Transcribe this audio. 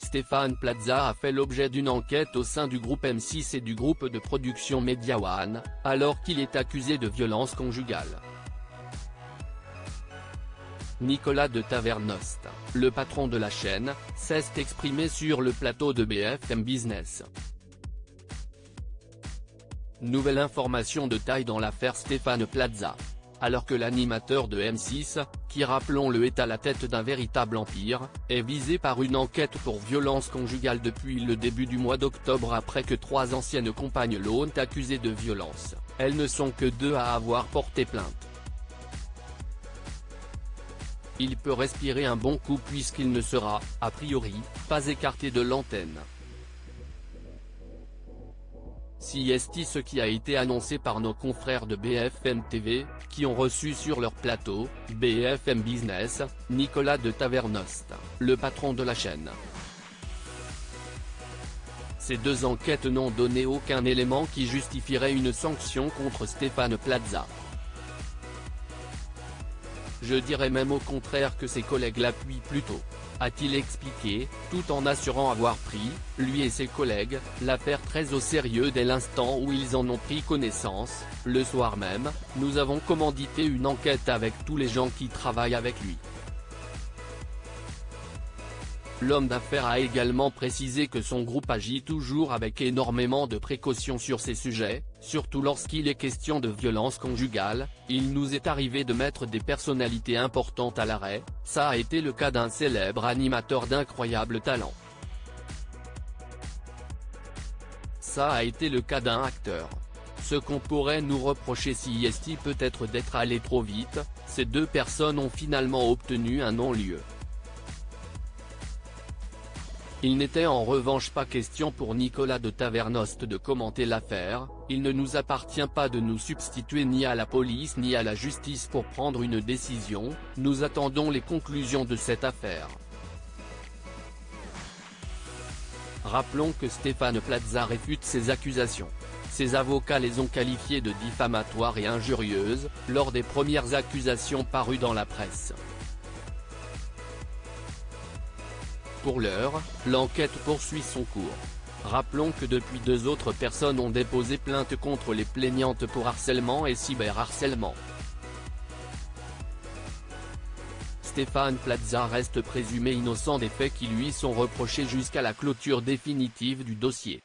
Stéphane Plaza a fait l'objet d'une enquête au sein du groupe M6 et du groupe de production Media One, alors qu'il est accusé de violence conjugale. Nicolas de Tavernost, le patron de la chaîne, s'est exprimé sur le plateau de BFM Business. Nouvelle information de taille dans l'affaire Stéphane Plaza. Alors que l'animateur de M6, qui rappelons-le est à la tête d'un véritable empire, est visé par une enquête pour violence conjugale depuis le début du mois d'octobre après que 3 anciennes compagnes l'ont accusé de violence, elles ne sont que 2 à avoir porté plainte. Il peut respirer un bon coup puisqu'il ne sera, a priori, pas écarté de l'antenne. C'est ce qui a été annoncé par nos confrères de BFM TV, qui ont reçu sur leur plateau, BFM Business, Nicolas de Tavernost, le patron de la chaîne. Ces 2 enquêtes n'ont donné aucun élément qui justifierait une sanction contre Stéphane Plaza. Je dirais même au contraire que ses collègues l'appuient plutôt, a-t-il expliqué, tout en assurant avoir pris, lui et ses collègues, l'affaire très au sérieux dès l'instant où ils en ont pris connaissance. Le soir même, nous avons commandité une enquête avec tous les gens qui travaillent avec lui. L'homme d'affaires a également précisé que son groupe agit toujours avec énormément de précautions sur ces sujets, surtout lorsqu'il est question de violence conjugale. Il nous est arrivé de mettre des personnalités importantes à l'arrêt, ça a été le cas d'un célèbre animateur d'incroyable talent. Ça a été le cas d'un acteur. Ce qu'on pourrait nous reprocher peut-être d'être allé trop vite, ces 2 personnes ont finalement obtenu un non-lieu. Il n'était en revanche pas question pour Nicolas de Tavernost de commenter l'affaire. Il ne nous appartient pas de nous substituer ni à la police ni à la justice pour prendre une décision, nous attendons les conclusions de cette affaire. Rappelons que Stéphane Plaza réfute ces accusations. Ses avocats les ont qualifiées de diffamatoires et injurieuses, lors des premières accusations parues dans la presse. Pour l'heure, l'enquête poursuit son cours. Rappelons que depuis 2 autres personnes ont déposé plainte contre les plaignantes pour harcèlement et cyberharcèlement. Stéphane Plaza reste présumé innocent des faits qui lui sont reprochés jusqu'à la clôture définitive du dossier.